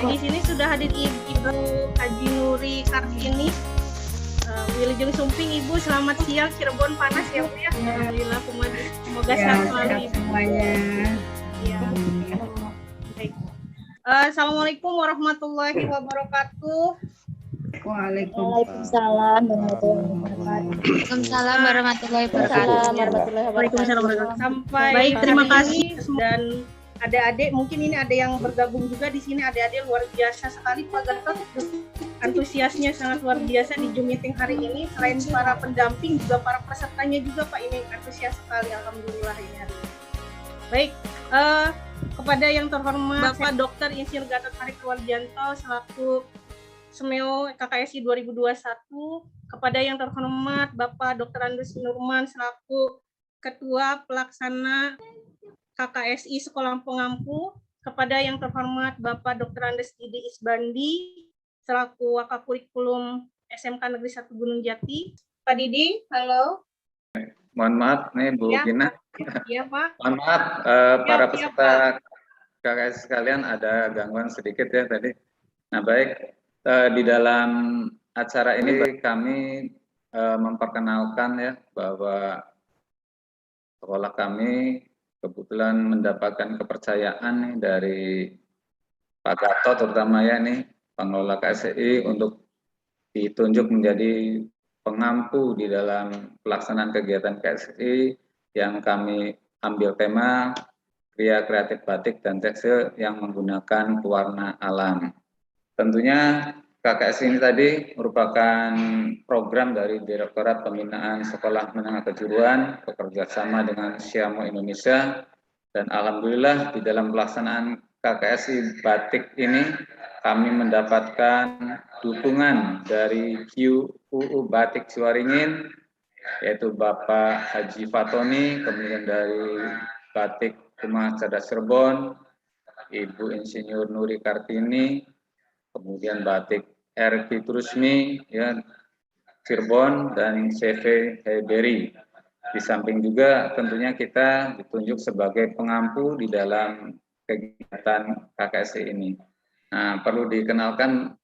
Di sini sudah hadir Ibu Haji Nuri Kartini, Wilujeng Sumping. Ibu, selamat siang. Cirebon panas ya Bu ya? Alhamdulillah, semoga sehat selalu Ibu. Semuanya. Ya. Baik. Assalamualaikum warahmatullahi wabarakatuh. Waalaikumsalam warahmatullahi wabarakatuh. Sampai terima kasih dan adik-adik, mungkin ini ada yang bergabung juga di sini. Adik-adik luar biasa sekali Pak Gatot, antusiasnya sangat luar biasa di Zoom meeting hari ini. Selain para pendamping juga para pesertanya juga Pak, ini antusias sekali, alhamdulillah ini hari ini. Baik, kepada yang terhormat Bapak Dr. Insinyur Gatot Harif Wardianto selaku Smeo KKSI 2021, kepada yang terhormat Bapak Dr. Andus Nurman selaku Ketua Pelaksana KKSI Sekolah Pengampu, kepada yang terhormat Bapak Dr. Andes Didi Isbandi selaku Wakakurikulum SMK Negeri 1 Gunung Jati. Pak Didi, halo. Mohon maaf nih Bu Gina. Iya Pak. Mohon maaf para peserta KKSI sekalian, ada gangguan sedikit ya tadi. Nah baik, di dalam acara ini kami memperkenalkan ya bahwa sekolah kami kebetulan mendapatkan kepercayaan nih dari Pak Gatot terutama ya nih pengelola KSI untuk ditunjuk menjadi pengampu di dalam pelaksanaan kegiatan KSI yang kami ambil tema Kria Kreatif Batik dan Tekstil yang menggunakan pewarna alam. Tentunya KKSI ini tadi merupakan program dari Direktorat Pembinaan Sekolah Menengah Kejuruan bekerja sama dengan Siamo Indonesia, dan alhamdulillah di dalam pelaksanaan KKSI Batik ini kami mendapatkan dukungan dari QUU Batik Ciwaringin, yaitu Bapak Haji Fatoni, kemudian dari Batik Rumah Cerdas Cirebon, Ibu Insinyur Nuri Kartini, kemudian Batik R. Fitrusmi, ya, Cirebon, dan CV Heberi. Di samping juga tentunya kita ditunjuk sebagai pengampu di dalam kegiatan KKSI ini. Nah, perlu dikenalkan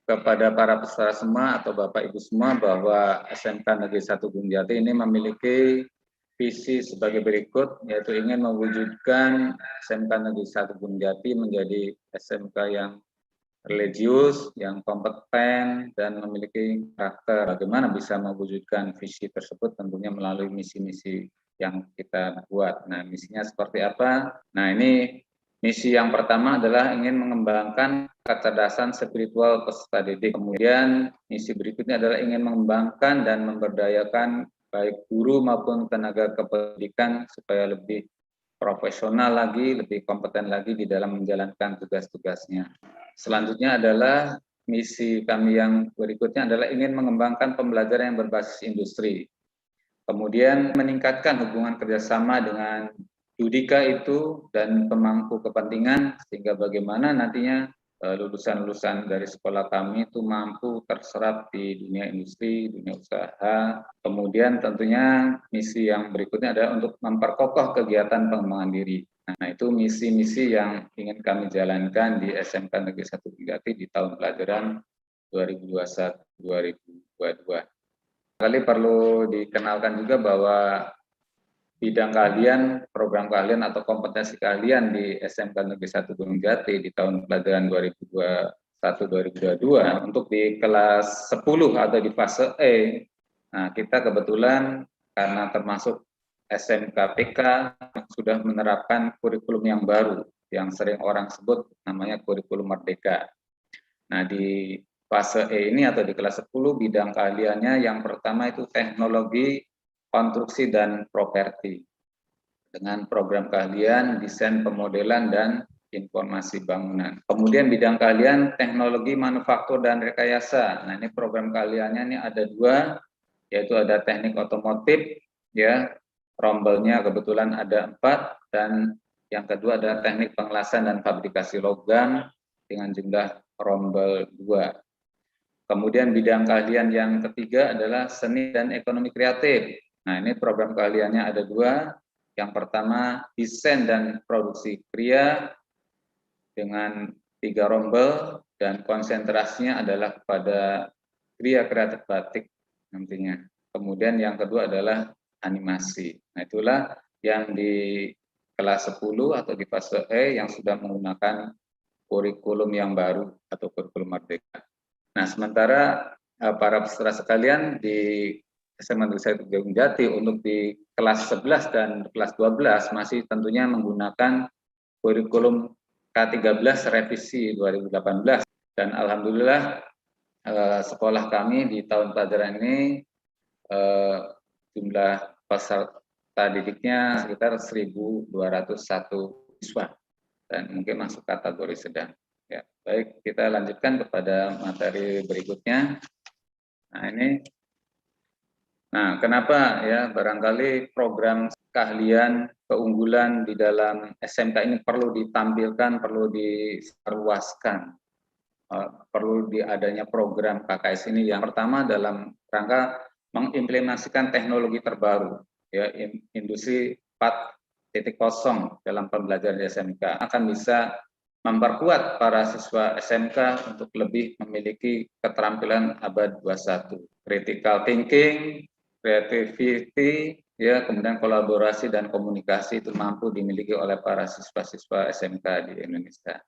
kepada para peserta semua atau Bapak Ibu semua bahwa SMK Negeri 1 Gunung Jati ini memiliki visi sebagai berikut, yaitu ingin mewujudkan SMK Negeri 1 Gunung Jati menjadi SMK yang religius, yang kompeten, dan memiliki karakter. Bagaimana bisa mewujudkan visi tersebut? Tentunya melalui misi-misi yang kita buat. Nah, misinya seperti apa? Nah, ini misi yang pertama adalah ingin mengembangkan kecerdasan spiritual peserta didik. Kemudian misi berikutnya adalah ingin mengembangkan dan memberdayakan baik guru maupun tenaga kependidikan supaya lebih profesional lagi, lebih kompeten lagi di dalam menjalankan tugas-tugasnya. Selanjutnya adalah misi kami yang berikutnya adalah ingin mengembangkan pembelajaran yang berbasis industri. Kemudian meningkatkan hubungan kerjasama dengan Yudika itu dan pemangku kepentingan, sehingga bagaimana nantinya lulusan-lulusan dari sekolah kami itu mampu terserap di dunia industri, dunia usaha. Kemudian tentunya misi yang berikutnya adalah untuk memperkokoh kegiatan pengembangan diri. Nah, itu misi-misi yang ingin kami jalankan di SMK Negeri 1 Gunung Jati di tahun pelajaran 2021-2022. Kali perlu dikenalkan juga bahwa bidang keahlian, program keahlian atau kompetensi keahlian di SMK Negeri 1 Gunung Jati di tahun pelajaran 2021-2022 untuk di kelas 10 atau di fase E. Nah, kita kebetulan karena termasuk SMK PK sudah menerapkan kurikulum yang baru yang sering orang sebut namanya kurikulum merdeka. Nah, di fase E ini atau di kelas 10 bidang keahliannya yang pertama itu teknologi konstruksi dan properti dengan program keahlian desain pemodelan dan informasi bangunan. Kemudian bidang keahlian teknologi manufaktur dan rekayasa. Nah, ini program keahliannya ini ada dua, yaitu ada teknik otomotif, ya, rombelnya kebetulan ada 4, dan yang kedua adalah teknik pengelasan dan fabrikasi logam dengan jumlah rombel 2. Kemudian bidang keahlian yang ketiga adalah seni dan ekonomi kreatif. Nah, ini program keahliannya ada dua. Yang pertama, desain dan produksi kria dengan 3 rombel, dan konsentrasinya adalah kepada kriya kreatif batik nantinya. Kemudian yang kedua adalah animasi. Nah, itulah yang di kelas 10 atau di fase E yang sudah menggunakan kurikulum yang baru atau kurikulum merdeka. Nah, sementara para peserta sekalian di SMA Negeri 1 Gunung Jati untuk di kelas 11 dan kelas 12 masih tentunya menggunakan kurikulum K13 revisi 2018, dan alhamdulillah sekolah kami di tahun pelajaran ini jumlah peserta didiknya sekitar 1.201 siswa dan mungkin masuk kategori sedang. Ya, baik, kita lanjutkan kepada materi berikutnya. Nah, ini. Nah, kenapa ya barangkali program keahlian keunggulan di dalam SMK ini perlu ditampilkan, perlu disebarluaskan, perlu adanya program KKS ini. Yang pertama dalam rangka mengimplementasikan teknologi terbaru, ya, industri 4.0 dalam pembelajaran di SMK akan bisa memperkuat para siswa SMK untuk lebih memiliki keterampilan abad 21, critical thinking, creativity, ya, kemudian kolaborasi dan komunikasi itu mampu dimiliki oleh para siswa-siswa SMK di Indonesia.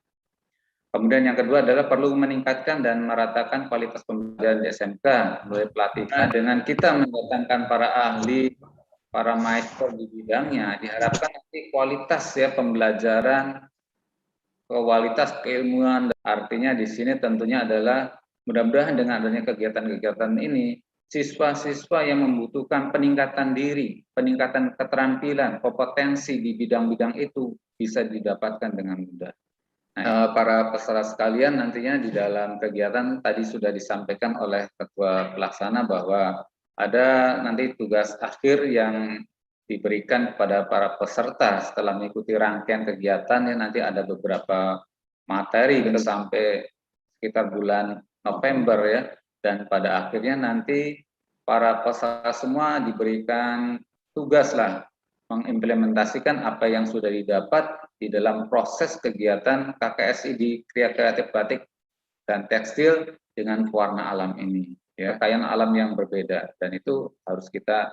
Kemudian yang kedua adalah perlu meningkatkan dan meratakan kualitas pembelajaran di SMK melalui pelatihan. Dengan kita mendatangkan para ahli, para maestro di bidangnya, diharapkan nanti kualitas ya pembelajaran, kualitas keilmuan. Artinya di sini tentunya adalah mudah-mudahan dengan adanya kegiatan-kegiatan ini, siswa-siswa yang membutuhkan peningkatan diri, peningkatan keterampilan, kompetensi di bidang-bidang itu bisa didapatkan dengan mudah. Nah, para peserta sekalian nantinya di dalam kegiatan tadi sudah disampaikan oleh Ketua Pelaksana bahwa ada nanti tugas akhir yang diberikan kepada para peserta setelah mengikuti rangkaian kegiatan, ya nanti ada beberapa materi gitu sampai sekitar bulan November ya, dan pada akhirnya nanti para peserta semua diberikan tugas lah mengimplementasikan apa yang sudah didapat di dalam proses kegiatan KKSI di Kriya Kreatif Batik dan Tekstil dengan pewarna alam ini, ya, kekayaan alam yang berbeda, dan itu harus kita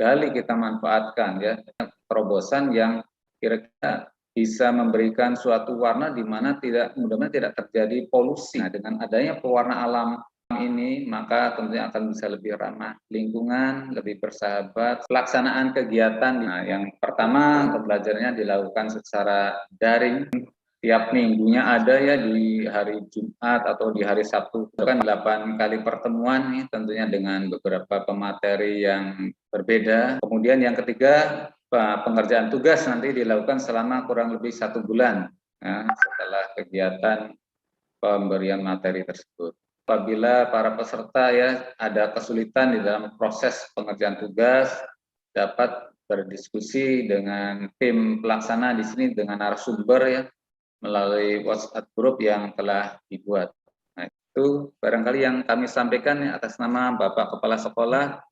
gali, kita manfaatkan ya, terobosan yang kira-kira bisa memberikan suatu warna di mana mudah-mudahan tidak terjadi polusi. Nah, dengan adanya pewarna alam ini maka tentunya akan bisa lebih ramah lingkungan, lebih bersahabat. Pelaksanaan kegiatan, nah, yang pertama pembelajarannya dilakukan secara daring. Tiap minggunya ada ya di hari Jumat atau di hari Sabtu, itu kan 8 kali pertemuan nih, tentunya dengan beberapa pemateri yang berbeda. Kemudian yang ketiga, pengerjaan tugas nanti dilakukan selama kurang lebih 1 bulan ya, setelah kegiatan pemberian materi tersebut. Apabila para peserta ya ada kesulitan di dalam proses pengerjaan tugas, dapat berdiskusi dengan tim pelaksana di sini dengan narasumber ya, melalui WhatsApp group yang telah dibuat. Nah, itu barangkali yang kami sampaikan ya, atas nama Bapak Kepala Sekolah.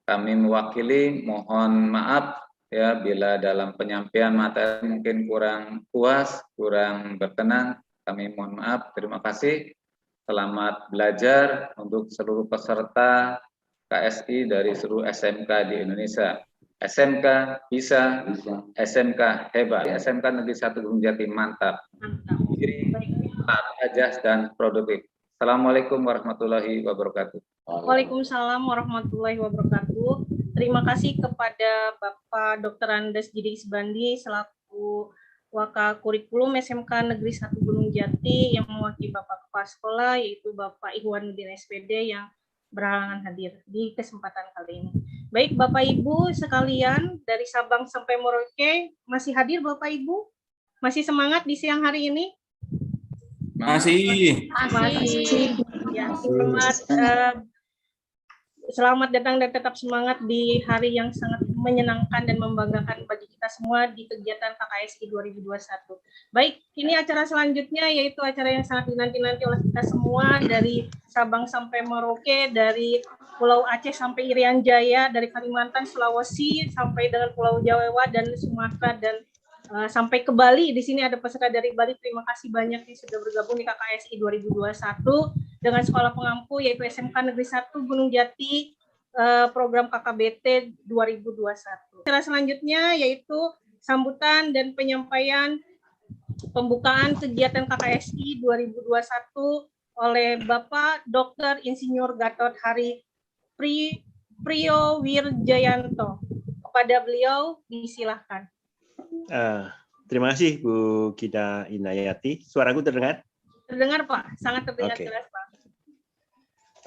Kami mewakili, mohon maaf ya bila dalam penyampaian materi mungkin kurang puas, kurang berkenan. Kami mohon maaf. Terima kasih. Selamat belajar untuk seluruh peserta KSI dari seluruh SMK di Indonesia. SMK bisa, SMK hebat, SMK Negeri 1 Gunung Jati mantap. Diri, taat ajas dan produktif. Assalamualaikum warahmatullahi wabarakatuh. Waalaikumsalam warahmatullahi wabarakatuh. Terima kasih kepada Bapak Dr. Andes Jidik Sbandi selaku Waka Kurikulum SMK Negeri 1 Gunung Jati yang mewakili Bapak Kepala Sekolah, yaitu Bapak Ihwanuddin SPD yang berhalangan hadir di kesempatan kali ini. Baik Bapak Ibu sekalian, dari Sabang sampai Merauke masih hadir Bapak Ibu? Masih semangat di siang hari ini? Masih. Ya, selamat datang dan tetap semangat di hari yang sangat menyenangkan dan membanggakan bagi kita semua di kegiatan KKSI 2021. Baik, ini acara selanjutnya yaitu acara yang sangat dinanti-nanti oleh kita semua dari Sabang sampai Merauke, dari Pulau Aceh sampai Irian Jaya, dari Kalimantan, Sulawesi sampai dengan Pulau Jawa dan Sumatera dan sampai ke Bali. Di sini ada peserta dari Bali. Terima kasih banyak yang sudah bergabung di KKSI 2021 dengan sekolah pengampu yaitu SMK Negeri 1 Gunung Jati, program KKBT 2021. Acara selanjutnya yaitu sambutan dan penyampaian pembukaan kegiatan KKSI 2021 oleh Bapak Dr. Insinyur Gatot Hari Priyo Wirjayanto. Kepada beliau disilahkan. Terima kasih Bu Gita Inayati. Suaraku terdengar? Terdengar Pak, sangat terdengar jelas Pak.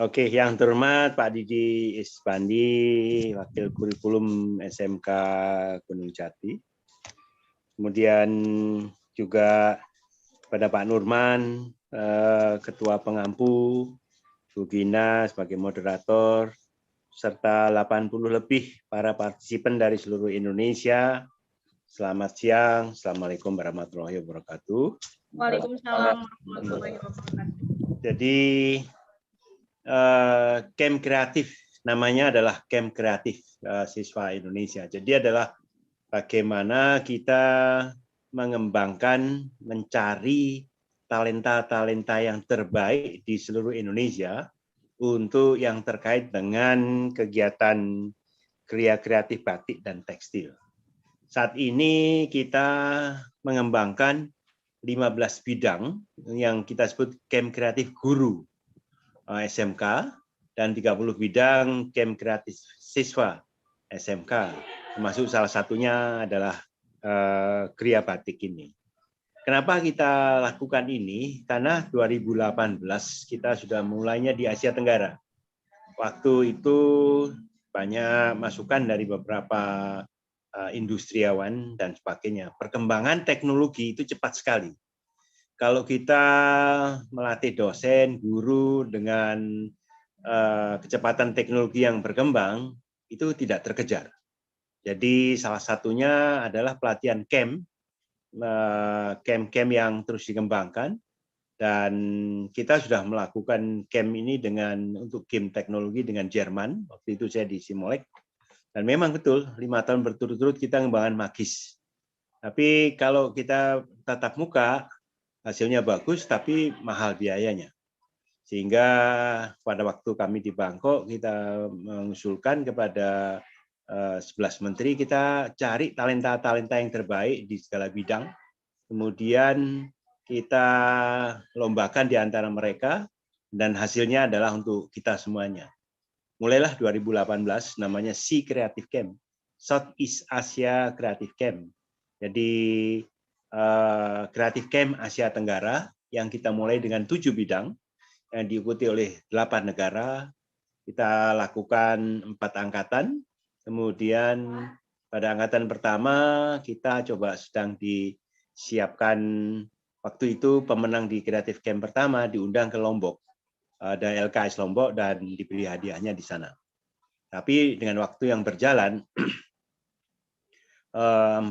Oke, yang terhormat Pak Didi Ispandi, Wakil Kurikulum SMK Gunung Jati. Kemudian juga pada Pak Nurman, Ketua Pengampu, Bu Gina sebagai moderator, serta 80 lebih para partisipan dari seluruh Indonesia. Selamat siang, Assalamualaikum warahmatullahi wabarakatuh. Waalaikumsalam warahmatullahi wabarakatuh. Jadi, Camp Kreatif, namanya adalah Camp Kreatif Siswa Indonesia. Jadi adalah bagaimana kita mengembangkan, mencari talenta-talenta yang terbaik di seluruh Indonesia untuk yang terkait dengan kegiatan kriya kreatif batik dan tekstil. Saat ini kita mengembangkan 15 bidang yang kita sebut Camp Kreatif Guru SMK dan 30 bidang Camp Kreatif Siswa SMK, termasuk salah satunya adalah kriya batik ini. Kenapa kita lakukan ini? Karena 2018 kita sudah mulainya di Asia Tenggara. Waktu itu banyak masukan dari beberapa industriawan dan sebagainya. Perkembangan teknologi itu cepat sekali. Kalau kita melatih dosen, guru dengan kecepatan teknologi yang berkembang, itu tidak terkejar. Jadi salah satunya adalah pelatihan camp yang terus dikembangkan, dan kita sudah melakukan camp ini untuk game teknologi dengan Jerman. Waktu itu saya di Simolek, dan memang betul 5 tahun berturut-turut kita mengembangkan magis. Tapi kalau kita tatap muka hasilnya bagus, tapi mahal biayanya. Sehingga pada waktu kami di Bangkok kita mengusulkan kepada 11 menteri, kita cari talenta-talenta yang terbaik di segala bidang, kemudian kita lombakan di antara mereka, dan hasilnya adalah untuk kita semuanya. Mulailah 2018 namanya Sea Creative Camp, Southeast Asia Creative Camp. Jadi Creative Camp Asia Tenggara yang kita mulai dengan 7 bidang yang diikuti oleh 8 negara. Kita lakukan 4 angkatan. Kemudian pada angkatan pertama kita coba sedang disiapkan, waktu itu pemenang di Creative Camp pertama diundang ke Lombok, ada LKS Lombok, dan diberi hadiahnya di sana. Tapi dengan waktu yang berjalan, 4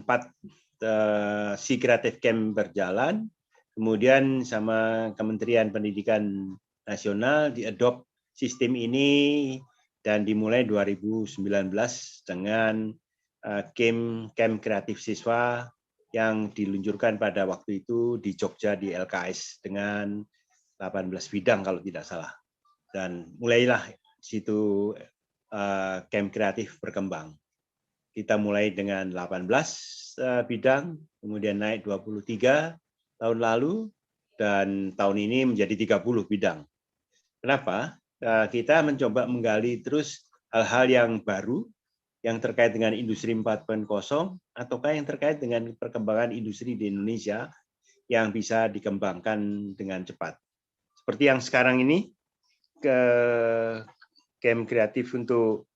Sea Creative Camp berjalan, kemudian sama Kementerian Pendidikan Nasional diadopt sistem ini, dan dimulai 2019 dengan Camp Kreatif Siswa yang diluncurkan pada waktu itu di Jogja di LKS dengan 18 bidang kalau tidak salah. Dan mulailah situ Camp Kreatif berkembang. Kita mulai dengan 18 bidang, kemudian naik 23 tahun lalu, dan tahun ini menjadi 30 bidang. Kenapa? Kita mencoba menggali terus hal-hal yang baru, yang terkait dengan industri 4.0, ataukah yang terkait dengan perkembangan industri di Indonesia yang bisa dikembangkan dengan cepat. Seperti yang sekarang ini, Camp Kreatif untuk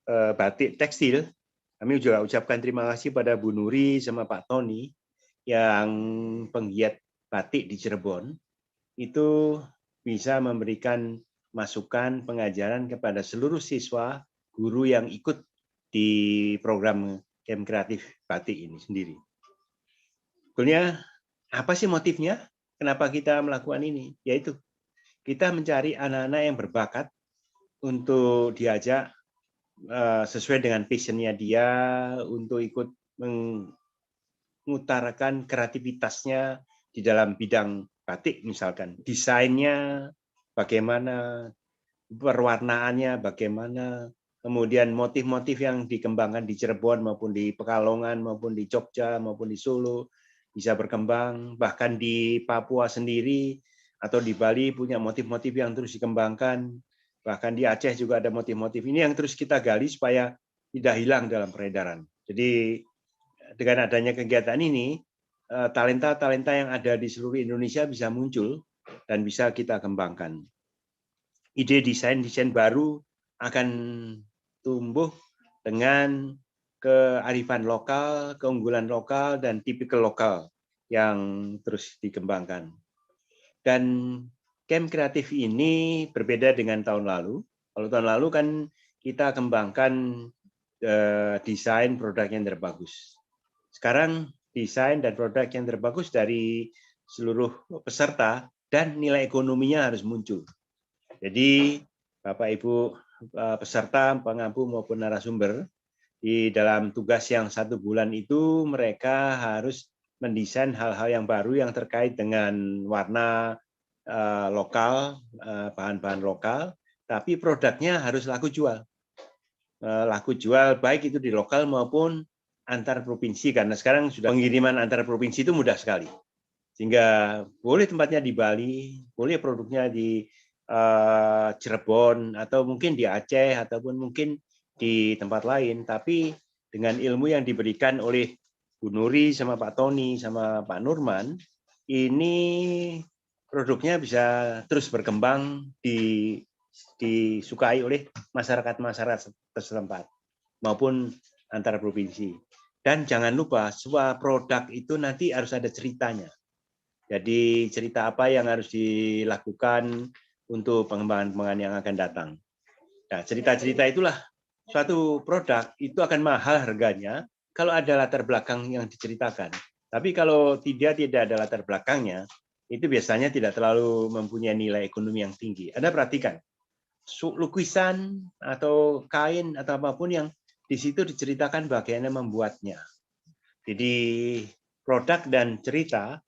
batik tekstil, kami juga ucapkan terima kasih pada Bu Nuri sama Pak Tony yang penggiat batik di Cirebon, itu bisa memberikan masukan pengajaran kepada seluruh siswa, guru yang ikut di program Camp Kreatif Batik ini sendiri. Sebetulnya apa sih motifnya? Kenapa kita melakukan ini? Yaitu kita mencari anak-anak yang berbakat untuk diajak sesuai dengan passion-nya dia untuk ikut mengutarakan kreativitasnya di dalam bidang batik misalkan. Desainnya bagaimana, perwarnaannya bagaimana, kemudian motif-motif yang dikembangkan di Cirebon maupun di Pekalongan maupun di Jogja maupun di Solo bisa berkembang, bahkan di Papua sendiri atau di Bali punya motif-motif yang terus dikembangkan, bahkan di Aceh juga ada motif-motif ini yang terus kita gali supaya tidak hilang dalam peredaran. Jadi dengan adanya kegiatan ini, talenta-talenta yang ada di seluruh Indonesia bisa muncul dan bisa kita kembangkan. Ide desain baru akan tumbuh dengan kearifan lokal, keunggulan lokal, dan tipikal lokal yang terus dikembangkan. Dan camp kreatif ini berbeda dengan tahun lalu. Kalau tahun lalu kan kita kembangkan desain produk yang terbagus. Sekarang desain dan produk yang terbagus dari seluruh peserta dan nilai ekonominya harus muncul. Jadi Bapak Ibu peserta, pengampu maupun narasumber, di dalam tugas yang 1 bulan itu mereka harus mendesain hal-hal yang baru yang terkait dengan warna lokal, bahan-bahan lokal, tapi produknya harus laku jual. Laku jual baik itu di lokal maupun antar provinsi, karena sekarang sudah pengiriman antar provinsi itu mudah sekali. Sehingga boleh tempatnya di Bali, boleh produknya di Cirebon, atau mungkin di Aceh, ataupun mungkin di tempat lain, tapi dengan ilmu yang diberikan oleh Bu Nuri sama Pak Tony sama Pak Nurman, ini produknya bisa terus berkembang, disukai oleh masyarakat-masyarakat setempat maupun antar provinsi. Dan jangan lupa, sebuah produk itu nanti harus ada ceritanya. Jadi cerita apa yang harus dilakukan untuk pengembangan yang akan datang. Nah, cerita-cerita itulah suatu produk itu akan mahal harganya kalau ada latar belakang yang diceritakan. Tapi kalau tidak ada latar belakangnya, itu biasanya tidak terlalu mempunyai nilai ekonomi yang tinggi. Anda perhatikan, lukisan atau kain atau apapun yang di situ diceritakan bagaimana membuatnya. Jadi produk dan cerita,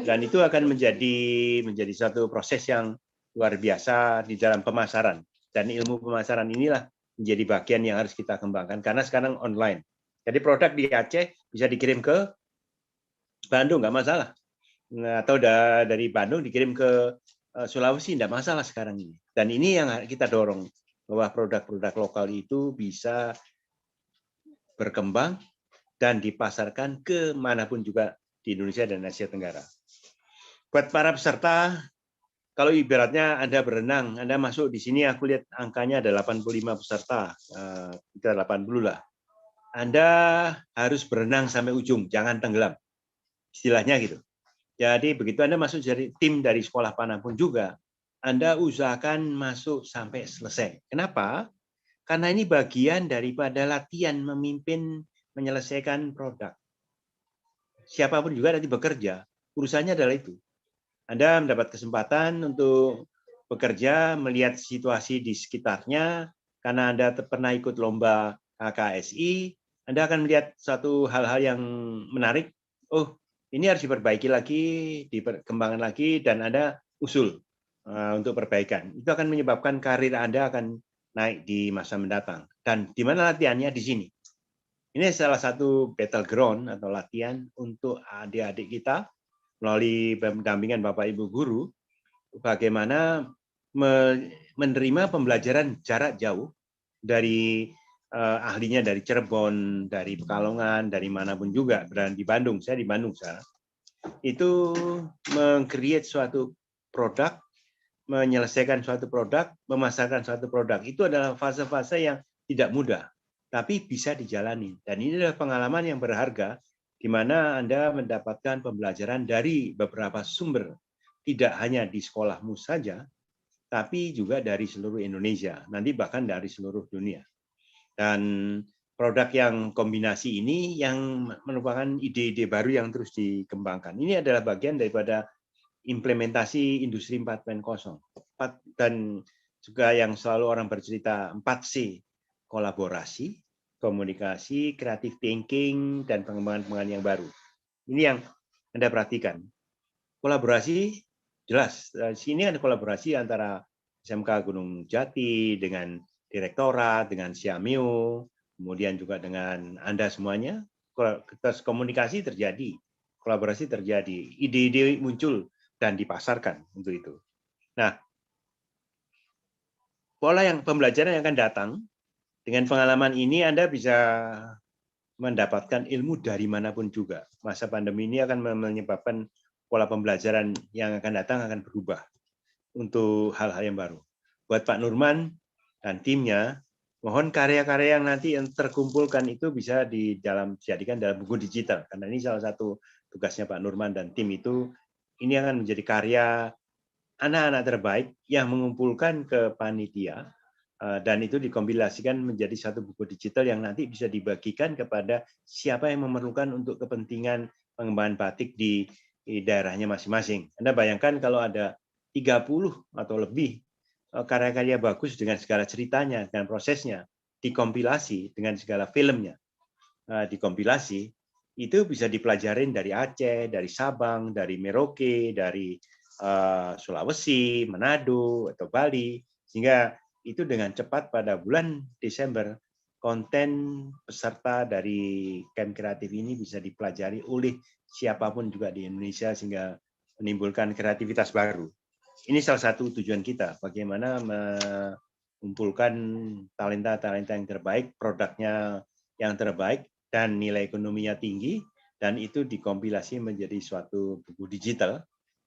dan itu akan menjadi suatu proses yang luar biasa di dalam pemasaran. Dan ilmu pemasaran inilah menjadi bagian yang harus kita kembangkan, karena sekarang online. Jadi produk di Aceh bisa dikirim ke Bandung, nggak masalah. Atau dari Bandung dikirim ke Sulawesi, nggak masalah sekarang ini. Dan ini yang kita dorong, bahwa produk-produk lokal itu bisa berkembang dan dipasarkan kemanapun juga di Indonesia dan Asia Tenggara. Buat para peserta, kalau ibaratnya Anda berenang, Anda masuk di sini, aku lihat angkanya ada 85 peserta, kita 80 lah. Anda harus berenang sampai ujung, jangan tenggelam. Istilahnya gitu. Jadi begitu Anda masuk dari tim dari sekolah manapun juga, Anda usahakan masuk sampai selesai. Kenapa? Karena ini bagian daripada latihan memimpin menyelesaikan produk. Siapapun juga nanti bekerja, urusannya adalah itu. Anda mendapat kesempatan untuk bekerja, melihat situasi di sekitarnya, karena Anda pernah ikut lomba KKSI, Anda akan melihat suatu hal-hal yang menarik. Oh, ini harus diperbaiki lagi, dikembangkan lagi, dan Anda usul untuk perbaikan. Itu akan menyebabkan karir Anda akan naik di masa mendatang. Dan di mana latihannya? Di sini. Ini salah satu battleground atau latihan untuk adik-adik kita melalui pendampingan Bapak Ibu guru, bagaimana menerima pembelajaran jarak jauh dari ahlinya dari Cirebon, dari Pekalongan, dari manapun juga, berada di Bandung. Saya di Bandung sekarang. Itu meng-create suatu produk, menyelesaikan suatu produk, memasarkan suatu produk. Itu adalah fase-fase yang tidak mudah, tapi bisa dijalani. Dan ini adalah pengalaman yang berharga, di mana Anda mendapatkan pembelajaran dari beberapa sumber, tidak hanya di sekolahmu saja, tapi juga dari seluruh Indonesia, nanti bahkan dari seluruh dunia. Dan produk yang kombinasi ini yang merupakan ide-ide baru yang terus dikembangkan. Ini adalah bagian daripada implementasi industri 4.0. Dan juga yang selalu orang bercerita 4C, kolaborasi, komunikasi, creative thinking, dan pengembangan yang baru. Ini yang Anda perhatikan. Kolaborasi jelas. Di sini ada kolaborasi antara SMK Gunung Jati dengan Direktorat, dengan Siamio, kemudian juga dengan Anda semuanya. Komunikasi terjadi, kolaborasi terjadi, ide-ide muncul dan dipasarkan untuk itu. Nah, pola yang pembelajaran yang akan datang, dengan pengalaman ini Anda bisa mendapatkan ilmu dari manapun juga. Masa pandemi ini akan menyebabkan pola pembelajaran yang akan datang akan berubah untuk hal-hal yang baru. Buat Pak Nurman dan timnya, mohon karya-karya yang nanti yang terkumpulkan itu bisa dijadikan dalam buku digital. Karena ini salah satu tugasnya Pak Nurman dan tim itu, ini akan menjadi karya anak-anak terbaik yang mengumpulkan ke panitia, dan itu dikompilasikan menjadi satu buku digital yang nanti bisa dibagikan kepada siapa yang memerlukan untuk kepentingan pengembangan batik di daerahnya masing-masing. Anda bayangkan kalau ada 30 atau lebih karya-karya bagus dengan segala ceritanya dan prosesnya, dikompilasi dengan segala filmnya, dikompilasi, itu bisa dipelajarin dari Aceh, dari Sabang, dari Merauke, dari Sulawesi, Manado, atau Bali, sehingga itu dengan cepat pada bulan Desember konten peserta dari camp kreatif ini bisa dipelajari oleh siapapun juga di Indonesia sehingga menimbulkan kreativitas baru. Ini salah satu tujuan kita, bagaimana mengumpulkan talenta-talenta yang terbaik, produknya yang terbaik, dan nilai ekonominya tinggi, dan itu dikompilasi menjadi suatu buku digital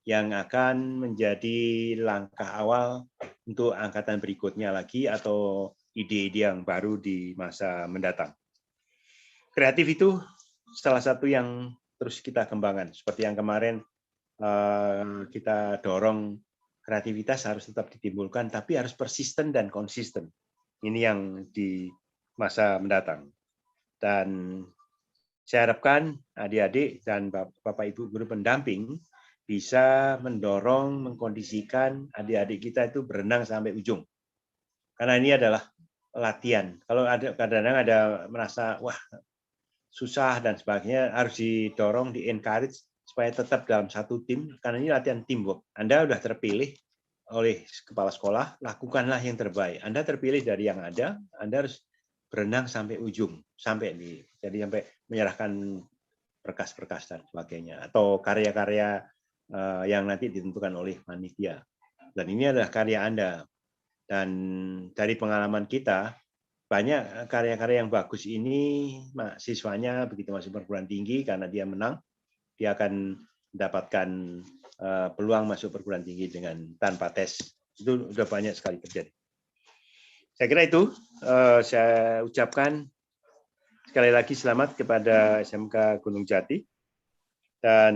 yang akan menjadi langkah awal untuk angkatan berikutnya lagi atau ide-ide yang baru di masa mendatang. Kreatif itu salah satu yang terus kita kembangkan. Seperti yang kemarin kita dorong, kreativitas harus tetap ditimbulkan, tapi harus persisten dan konsisten. Ini yang di masa mendatang. Dan saya harapkan adik-adik dan Bapak Ibu guru pendamping bisa mendorong, mengkondisikan adik-adik kita itu berenang sampai ujung. Karena ini adalah latihan. Kalau ada kadang-kadang ada merasa wah susah dan sebagainya, harus didorong, di-encourage supaya tetap dalam satu tim, karena ini latihan teamwork. Anda sudah terpilih oleh kepala sekolah, lakukanlah yang terbaik. Anda terpilih dari yang ada, Anda harus berenang sampai ujung, jadi sampai menyerahkan berkas-berkas dan sebagainya, atau karya-karya yang nanti ditentukan oleh panitia. Dan ini adalah karya Anda. Dan dari pengalaman kita, banyak karya-karya yang bagus ini siswanya begitu masuk perguruan tinggi, karena dia menang, dia akan mendapatkan peluang masuk perguruan tinggi dengan tanpa tes. Itu sudah banyak sekali terjadi. Saya kira itu saya ucapkan sekali lagi selamat kepada SMK Gunung Jati, dan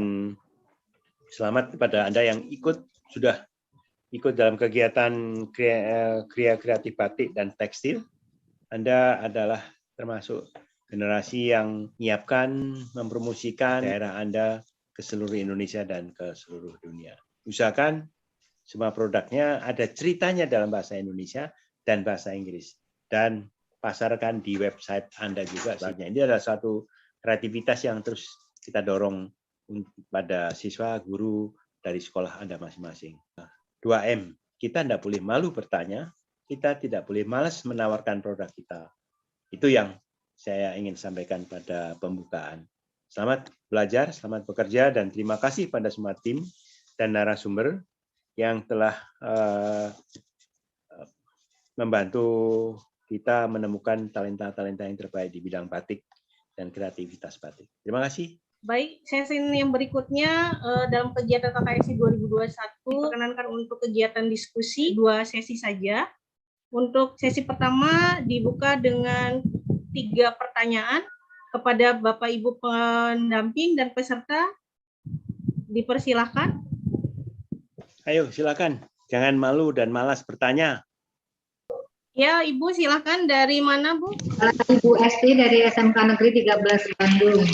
selamat kepada Anda yang sudah ikut dalam kegiatan kreatif batik dan tekstil. Anda adalah termasuk generasi yang menyiapkan, mempromosikan daerah Anda ke seluruh Indonesia dan ke seluruh dunia. Usahakan semua produknya ada ceritanya dalam bahasa Indonesia dan bahasa Inggris. Dan pasarkan di website Anda juga. Ini adalah satu kreativitas yang terus kita dorong pada siswa, guru dari sekolah Anda masing-masing. 2M, kita tidak boleh malu bertanya, kita tidak boleh malas menawarkan produk kita. Itu yang saya ingin sampaikan pada pembukaan. Selamat belajar, selamat bekerja, dan terima kasih pada semua tim dan narasumber yang telah membantu kita menemukan talenta-talenta yang terbaik di bidang batik dan kreativitas batik. Terima kasih. Baik, sesi yang berikutnya dalam kegiatan KKSI 2021 diperkenankan untuk kegiatan diskusi 2 sesi saja. Untuk sesi pertama dibuka dengan 3 pertanyaan kepada Bapak Ibu pendamping dan peserta. Dipersilakan. Ayo, silakan. Jangan malu dan malas bertanya. Ya, Ibu silakan. Dari mana, Bu? Ibu Esti dari SMK Negeri 13 Bandung.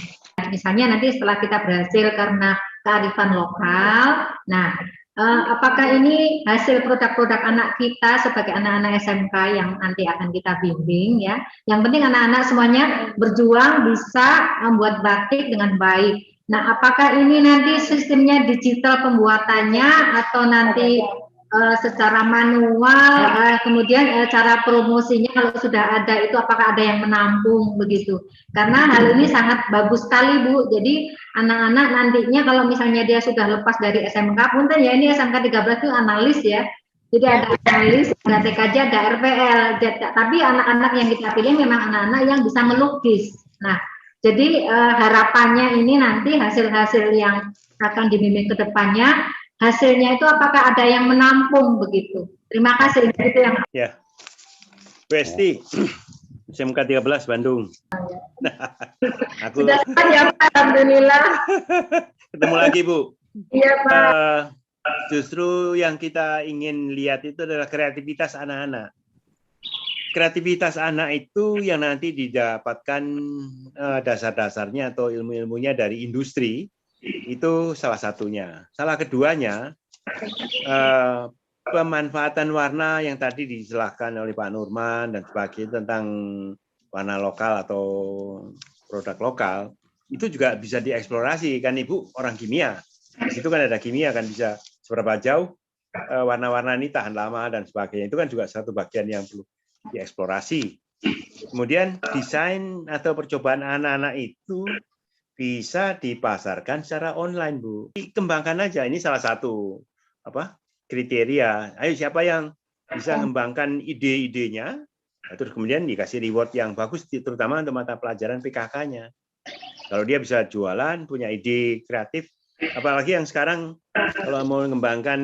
Misalnya nanti setelah kita berhasil karena kearifan lokal, nah apakah ini hasil produk-produk anak kita sebagai anak-anak SMK yang nanti akan kita bimbing ya. Yang penting anak-anak semuanya berjuang bisa membuat batik dengan baik. Nah, apakah ini nanti sistemnya digital pembuatannya atau nanti secara manual, kemudian cara promosinya kalau sudah ada itu apakah ada yang menampung begitu? Karena hal ini sangat bagus sekali Bu. Jadi anak-anak nantinya kalau misalnya dia sudah lepas dari SMK, punten ya ini SMK 13 itu analis ya. Jadi ada analis, ada TKJ, ada RPL. Tapi anak-anak yang kita pilih memang anak-anak yang bisa melukis. Nah, jadi harapannya ini nanti hasil-hasil yang akan dibimbing ke depannya, hasilnya itu apakah ada yang menampung begitu. Terima kasih. Itu yang ya. Bu Esti, SMK 13 Bandung. Aku sudah ya Pak, alhamdulillah. Ketemu lagi Bu. Iya Pak. Justru yang kita ingin lihat itu adalah kreativitas anak-anak. Kreativitas anak itu yang nanti didapatkan dasar-dasarnya atau ilmu-ilmunya dari industri, itu salah satunya. Salah keduanya, pemanfaatan warna yang tadi dijelaskan oleh Pak Nurman dan sebagainya tentang warna lokal atau produk lokal, itu juga bisa dieksplorasi, kan Ibu orang kimia. Di situ kan ada kimia, kan bisa seberapa jauh warna-warna ini tahan lama dan sebagainya. Itu kan juga satu bagian yang perlu dieksplorasi. Kemudian desain atau percobaan anak-anak itu bisa dipasarkan secara online, Bu. Dikembangkan aja, ini salah satu kriteria. Ayo siapa yang bisa mengembangkan ide-idenya, terus kemudian dikasih reward yang bagus, terutama untuk mata pelajaran PKK-nya. Kalau dia bisa jualan, punya ide kreatif, apalagi yang sekarang kalau mau mengembangkan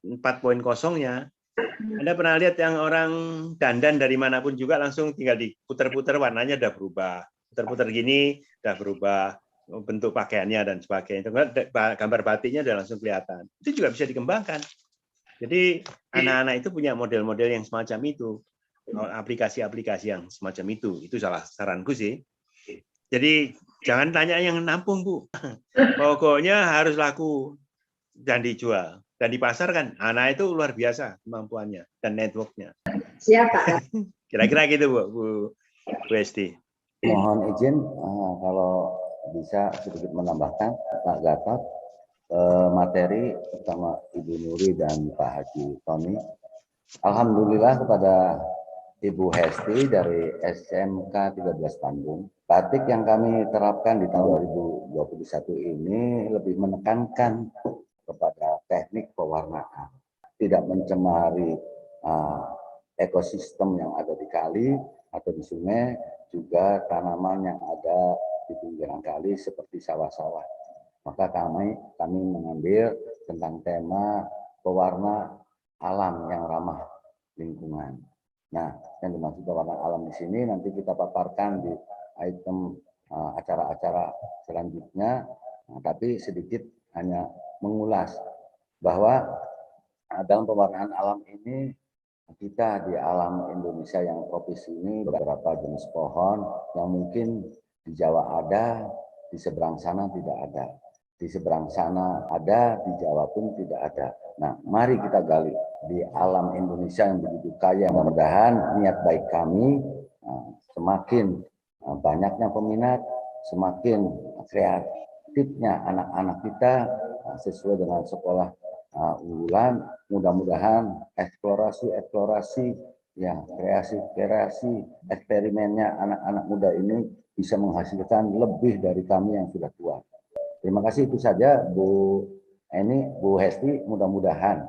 4.0-nya, Anda pernah lihat yang orang dandan dari manapun juga langsung tinggal diputer-puter, warnanya udah berubah. Puter-puter gini udah berubah, bentuk pakaiannya dan sebagainya. Gambar batiknya udah langsung kelihatan. Itu juga bisa dikembangkan. Jadi anak-anak itu punya model-model yang semacam itu. Aplikasi-aplikasi yang semacam itu. Itu saranku sih. Jadi jangan tanya yang nampung, Bu. Pokoknya harus laku dan dijual dan dipasarkan. Anak itu luar biasa kemampuannya dan networknya. Siapa? Kira-kira gitu, Bu Esti. Mohon izin kalau bisa sedikit menambahkan Pak Gatot materi bersama Ibu Nuri dan Pak Haji Tony. Alhamdulillah kepada Ibu Hesti dari SMK 13 Bandung. Batik yang kami terapkan di tahun 2021 ini lebih menekankan kepada teknik pewarnaan, tidak mencemari ekosistem yang ada di kali atau di sungai, juga tanaman yang ada di pinggiran kali seperti sawah-sawah. Maka kami mengambil tentang tema pewarna alam yang ramah lingkungan. Nah, yang dimaksud pewarna alam di sini nanti kita paparkan di item acara-acara selanjutnya. Nah, tapi sedikit hanya mengulas bahwa dalam pewarnaan alam ini kita di alam Indonesia yang tropis ini beberapa jenis pohon yang mungkin di Jawa ada, di seberang sana tidak ada. Di seberang sana ada, di Jawa pun tidak ada. Nah, mari kita gali di alam Indonesia yang begitu kaya. Mudah-mudahan niat baik kami semakin banyaknya peminat, semakin kreatifnya anak-anak kita sesuai dengan sekolah unggulan. Mudah-mudahan eksplorasi, ya kreasi, eksperimennya anak-anak muda ini bisa menghasilkan lebih dari kami yang sudah tua. Terima kasih, itu saja Bu Hesti. Mudah-mudahan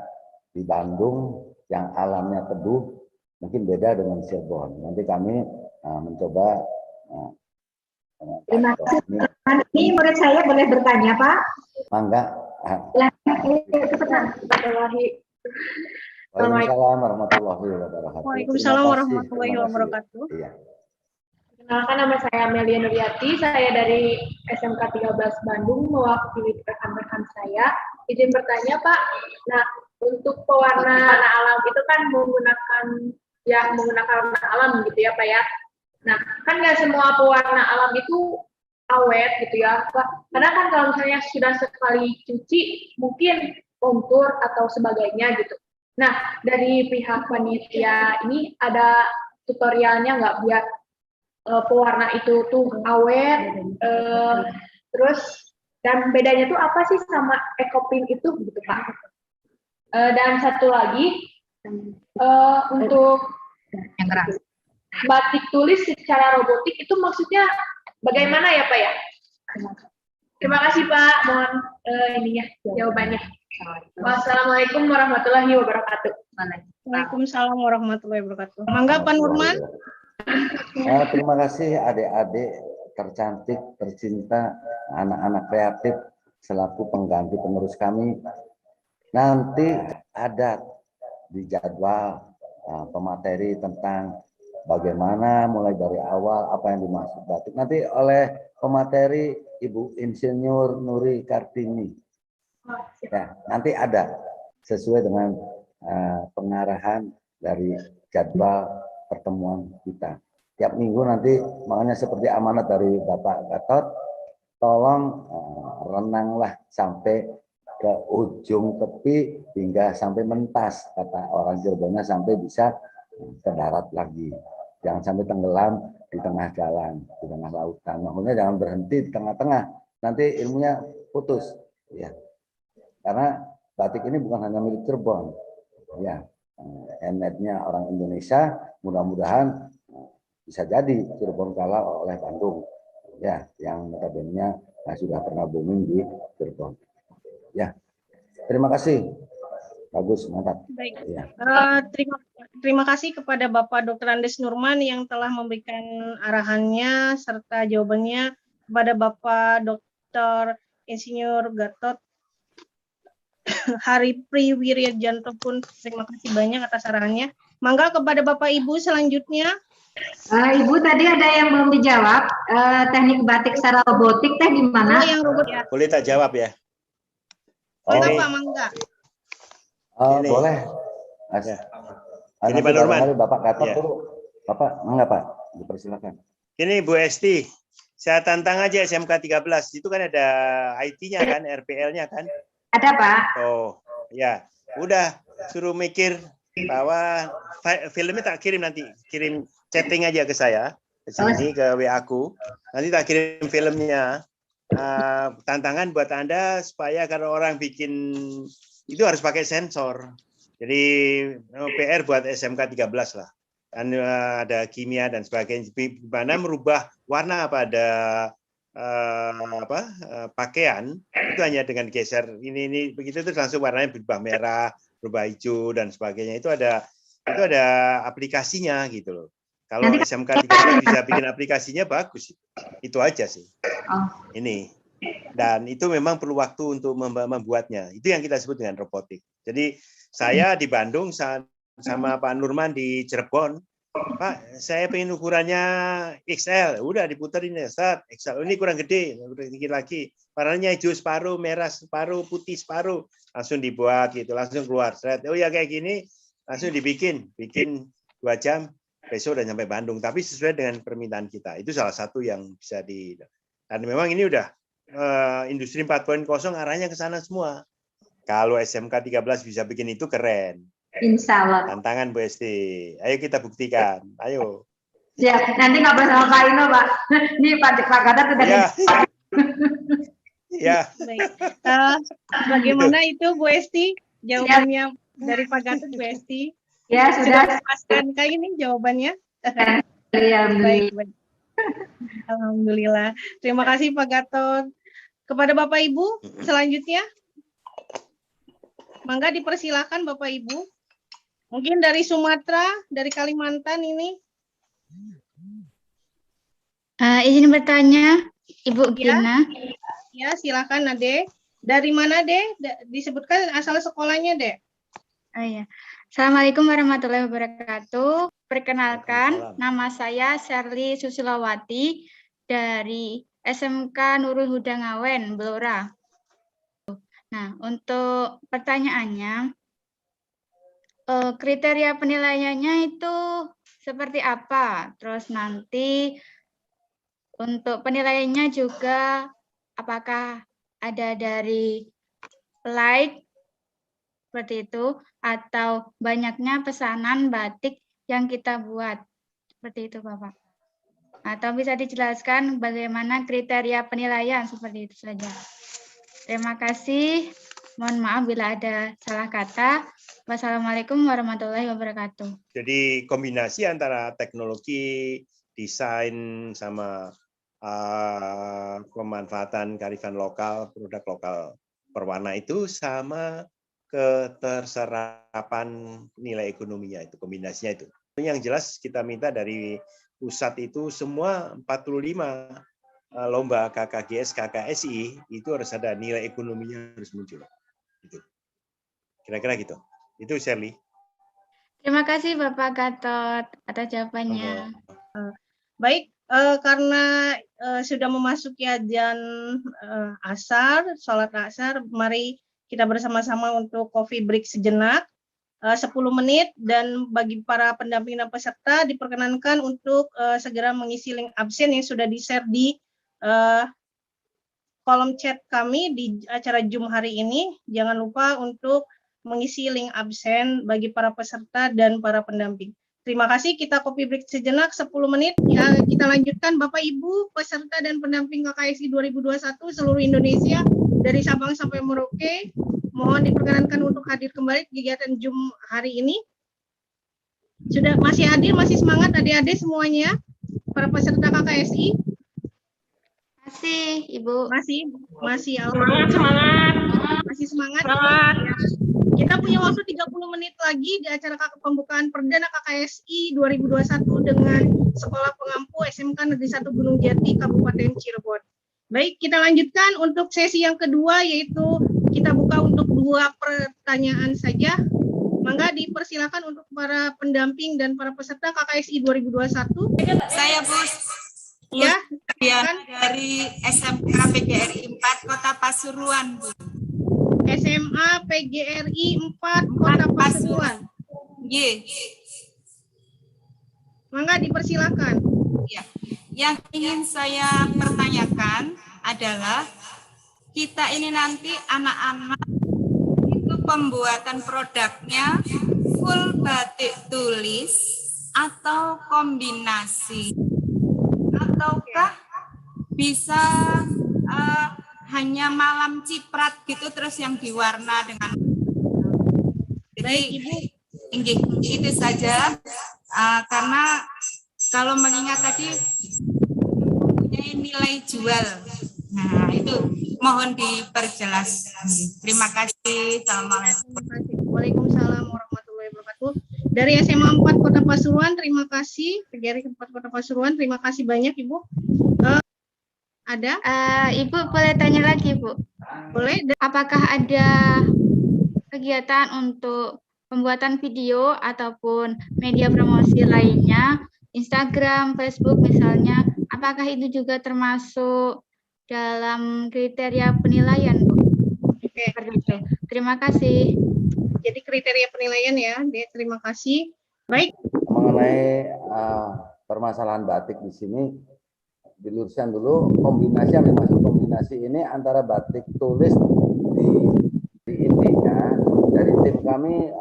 di Bandung yang alamnya teduh mungkin beda dengan Cirebon. Nanti kami mencoba. Terima kasih. Ini murid saya boleh bertanya, Pak? Mangga. Waalaikumsalam warahmatullahi wabarakatuh. Waalaikumsalam warahmatullahi wabarakatuh. Iya. Kenalkan, nama saya Amelia Nuriati, saya dari SMK 13 Bandung, mewakili rekan-rekan saya. Izin bertanya, Pak. Nah, untuk pewarna alam itu kan menggunakan warna alam gitu ya, Pak ya. Nah, kan nggak semua pewarna alam itu awet gitu ya, Pak. Karena kan kalau misalnya sudah sekali cuci, mungkin luntur atau sebagainya gitu. Nah, dari pihak panitia ini ada tutorialnya nggak biar pewarna itu tuh awet, Terus dan bedanya tuh apa sih sama EcoPrint itu gitu Pak? Dan satu lagi untuk yang keras. batik tulis secara robotik itu maksudnya bagaimana ya Pak ya? Terima kasih Pak, mohon ininya jawabannya. Wassalamualaikum warahmatullahi wabarakatuh. Waalaikumsalam warahmatullahi wabarakatuh. Mangga Pak Nurman. Terima kasih adik-adik tercantik, tercinta, anak-anak kreatif selaku pengganti penerus kami. Nanti ada di jadwal pemateri tentang bagaimana mulai dari awal apa yang dimaksud batik. Nanti oleh pemateri Ibu Insinyur Nuri Kartini. Ya, nanti ada sesuai dengan pengarahan dari jadwal pertemuan kita. Tiap minggu nanti, makanya seperti amanat dari Bapak Gatot, tolong renanglah sampai ke ujung tepi hingga sampai mentas, kata orang Cirebonnya, sampai bisa ke darat lagi. Jangan sampai tenggelam di tengah jalan, di tengah lautan. Maksudnya jangan berhenti di tengah-tengah, nanti ilmunya putus. Ya. Karena batik ini bukan hanya milik Cirebon, ya, handmade-nya orang Indonesia. Mudah-mudahan bisa jadi Cirebon kalah oleh Bandung, ya, yang notabene sudah pernah booming di Cirebon. Ya, terima kasih, bagus, mantap. Baik. Ya. Terima kasih kepada Bapak Dr. Andes Nurman yang telah memberikan arahannya serta jawabannya, kepada Bapak Dr. Insinyur Gatot Haripri Wiryajanto pun terima kasih banyak atas arahannya. Mangga kepada Bapak Ibu selanjutnya. Ibu tadi ada yang belum dijawab, teknik batik secara robotik teh gimana? Oh, yang robot ya. Boleh tak jawab ya? Mangga Ini. Pak, mangga. Ini. Boleh. Ya. Ini Pak Nurman. Bapak Gatot ya. dulu. Bapak, enggak Pak? Dipersilakan. Ini Bu Esti, saya tantang aja SMK 13. Itu kan ada IT-nya kan, RPL-nya kan? Ada Pak. Oh, ya. Udah, suruh mikir bahwa filmnya tak kirim nanti. Kirim chatting aja ke saya. Ke sini, ke WA aku. Nanti tak kirim filmnya. Tantangan buat Anda supaya kalau orang bikin itu harus pakai sensor. Jadi PR buat SMK 13 lah. Dan ada kimia dan sebagainya. Gimana merubah warna pada pakaian itu hanya dengan geser ini begitu itu langsung warnanya berubah merah, berubah hijau dan sebagainya. Itu ada aplikasinya gitu loh. Kalau SMK 13 bisa bikin aplikasinya bagus. Itu aja sih. Ini. Dan itu memang perlu waktu untuk membuatnya. Itu yang kita sebut dengan robotik. Jadi saya di Bandung sama Pak Nurman di Cirebon, Pak, saya pengen ukurannya XL, udah diputerin ya, start XL. Ini kurang gede, dikit lagi. Warnanya hijau separuh, merah separuh, putih separuh, langsung dibuat gitu, langsung keluar. Oh ya kayak gini, langsung bikin 2 jam, besok udah sampai Bandung. Tapi sesuai dengan permintaan kita. Itu salah satu yang bisa dan memang ini udah industri 4.0 arahnya ke sana semua. Kalau SMK 13 bisa bikin itu keren. Insya Allah. Tantangan Bu Esti. Ayo kita buktikan. Ayo. Ya, nanti ngobrol sama Pak Ino, Pak. Ini Pak Gatot sudah. Ya. Ya. Baik. Bagaimana itu Bu Esti? Jawabannya dari Pak Gatot, Bu Esti? Ya, sudah. Pastikan kayak ini jawabannya. Ya, baik. Alhamdulillah. Terima kasih Pak Gatot. Kepada Bapak Ibu, selanjutnya. Mangga dipersilakan Bapak Ibu. Mungkin dari Sumatera, dari Kalimantan ini. Izin bertanya, Ibu Gina. Ya, silakan Ade. Dari mana, De? Disebutkan asal sekolahnya, De. Oh iya. Assalamualaikum warahmatullahi wabarakatuh. Perkenalkan, nama saya Sherly Susilawati dari SMK Nurul Huda Ngawen, Blora. Nah, untuk pertanyaannya, kriteria penilaiannya itu seperti apa? Terus nanti untuk penilaiannya juga apakah ada dari like seperti itu atau banyaknya pesanan batik yang kita buat seperti itu, Bapak. Atau bisa dijelaskan bagaimana kriteria penilaian, seperti itu saja. Terima kasih. Mohon maaf bila ada salah kata. Wassalamualaikum warahmatullahi wabarakatuh. Jadi kombinasi antara teknologi, desain, sama pemanfaatan kearifan lokal, produk lokal berwarna itu sama keterserapan nilai ekonominya, itu kombinasinya itu. Yang jelas kita minta dari pusat itu semua 45 lomba KKGS, KKSI itu harus ada nilai ekonominya harus muncul. Gitu. Kira-kira gitu. Itu Shirley. Terima kasih Bapak Gatot atas jawabannya. Baik, karena sudah memasuki azan asar, sholat asar, mari kita bersama-sama untuk coffee break sejenak, 10 menit, dan bagi para pendamping dan peserta diperkenankan untuk segera mengisi link absen yang sudah di-share di kolom chat kami di acara Zoom hari ini. Jangan lupa untuk mengisi link absen bagi para peserta dan para pendamping. Terima kasih, kita coffee break sejenak 10 menit. Ya, kita lanjutkan Bapak Ibu peserta dan pendamping KKSI 2021 seluruh Indonesia dari Sabang sampai Merauke. Mohon diperkenankan untuk hadir kembali di kegiatan Zoom hari ini. Sudah masih hadir, masih semangat adik-adik semuanya, para peserta KKSI? Masih, Ibu. Masih Semangat. Masih semangat. Semangat. Ya. Kita punya waktu 30 menit lagi di acara pembukaan perdana KKSI 2021 dengan Sekolah Pengampu SMK Negeri 1 Gunung Jati, Kabupaten Cirebon. Baik, kita lanjutkan untuk sesi yang kedua, yaitu kita buka untuk 2 pertanyaan saja. Mangga dipersilakan untuk para pendamping dan para peserta KKSI 2021. Saya Bu. Ya, dari SMK PGRI 4 Kota Pasuruan, Bu. SMA PGRI 4 Kota Pasuruan. Y. Mangga dipersilakan. Ya. Yang ingin saya pertanyakan adalah kita ini nanti anak-anak itu pembuatan produknya full batik tulis atau kombinasi, ataukah bisa hanya malam ciprat gitu terus yang diwarna dengan. Jadi Ibu, itu saja karena kalau mengingat tadi punya nilai jual. Nah, itu mohon diperjelas. Terima kasih. Assalamualaikum. Waalaikumsalam warahmatullahi wabarakatuh. Dari SMA 4 Kota Pasuruan, terima kasih. PGRI 4 Kota Pasuruan, terima kasih banyak Ibu. Ada? Ibu boleh tanya lagi, Bu? Boleh. Apakah ada kegiatan untuk pembuatan video ataupun media promosi lainnya, Instagram, Facebook misalnya, apakah itu juga termasuk dalam kriteria penilaian, Bu? Oke. Terima kasih. Jadi kriteria penilaian ya, terima kasih. Baik. Mengenai permasalahan batik di sini, diluruskan dulu kombinasi yang dimaksud kombinasi ini antara batik tulis di intinya dari tim kami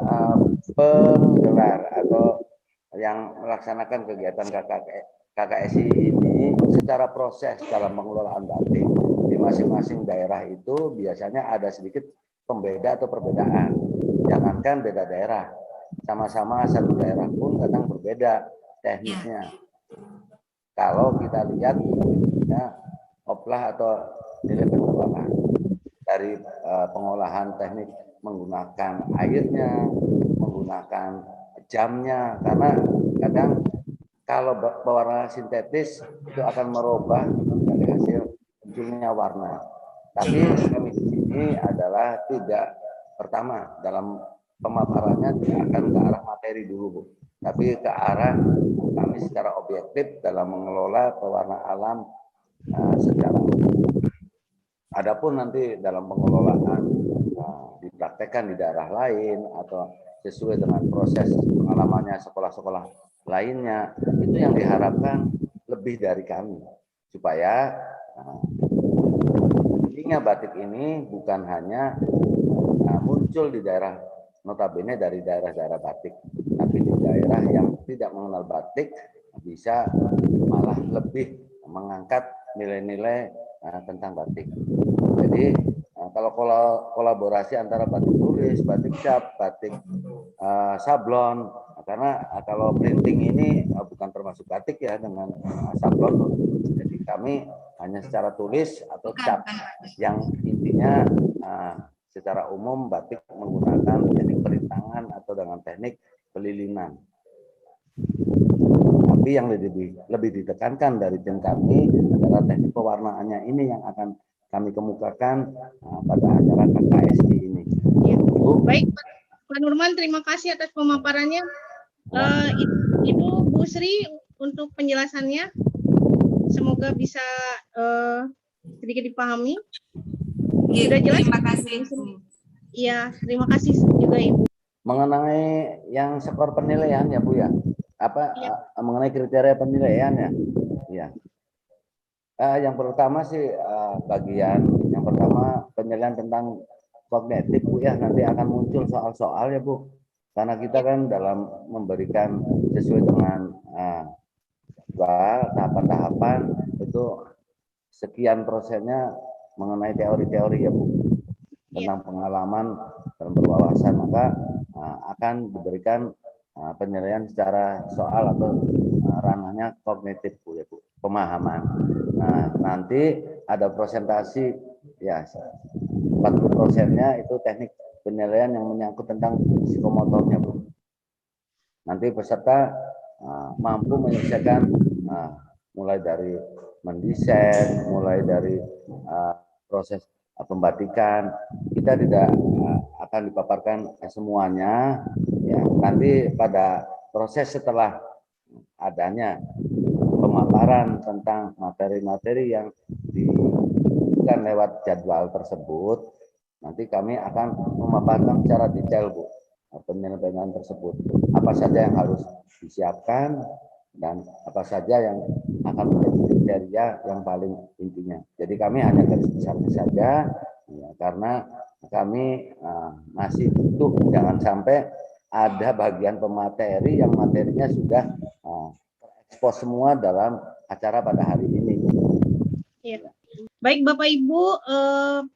penggelar atau yang melaksanakan kegiatan KKSI ini secara proses dalam pengelolaan batik di masing-masing daerah itu biasanya ada sedikit pembeda atau perbedaan. Jangankan beda daerah, sama-sama satu daerah pun kadang berbeda teknisnya. Kalau kita lihat oplah atau nilai penjualan dari pengolahan teknik menggunakan airnya, menggunakan jamnya, karena kadang kalau pewarna sintetis itu akan merubah dari hasil munculnya warna. Tapi kami di sini adalah tidak, pertama dalam pemaparannya tidak akan ke arah materi dulu, Bu, tapi ke arah kami secara objektif dalam mengelola pewarna alam secara umum. Adapun nanti dalam pengelolaan dipraktekkan di daerah lain atau sesuai dengan proses pengalamannya sekolah-sekolah lainnya, itu yang diharapkan lebih dari kami supaya intinya batik ini bukan hanya muncul di daerah notabene dari daerah-daerah batik, tapi di daerah yang tidak mengenal batik bisa malah lebih lebih mengangkat nilai-nilai tentang batik. Jadi kalau kolaborasi antara batik tulis, batik cap, batik sablon, karena kalau printing ini bukan termasuk batik ya dengan sablon. Jadi kami hanya secara tulis atau cap, yang intinya secara umum batik menggunakan teknik perintangan atau dengan teknik pelilinan. Tapi yang lebih ditekankan dari tim kami adalah teknik pewarnaannya ini yang akan kami kemukakan pada acara KKSI ini. Ya. Baik, Pak Nurman, terima kasih atas pemaparannya. Ibu Bu Sri untuk penjelasannya, semoga bisa sedikit dipahami. Sudah jelas? Terima kasih. Iya, terima kasih juga Ibu. Mengenai yang skor penilaian ya Bu ya, mengenai kriteria penilaian ya, ya. Yang pertama sih bagian yang pertama penilaian tentang kognitif Bu ya, nanti akan muncul soal-soal ya Bu, karena kita kan dalam memberikan sesuai dengan tahapan-tahapan itu sekian persennya mengenai teori-teori ya Bu, tentang pengalaman dan berwawasan, maka akan diberikan penilaian secara soal atau ranahnya kognitif Bu ya Bu, pemahaman. Nah, nanti ada presentasi ya 40%-nya itu teknik penilaian yang menyangkut tentang psikomotornya Bu. Nanti peserta mampu menyelesaikan mulai dari mendesain, mulai dari proses pembatikan. Kita tidak akan dipaparkan semuanya ya, nanti pada proses setelah adanya pemaparan tentang materi-materi yang diberikan lewat jadwal tersebut, nanti kami akan memaparkan secara detail Bu penilaian tersebut, apa saja yang harus disiapkan dan apa saja yang akan menjadi kriteria yang paling intinya. Jadi kami hanya garis besarnya saja ya, karena kami masih butuh, jangan sampai ada bagian pemateri yang materinya sudah terekspos semua dalam acara pada hari ini. Ya. Baik Bapak Ibu,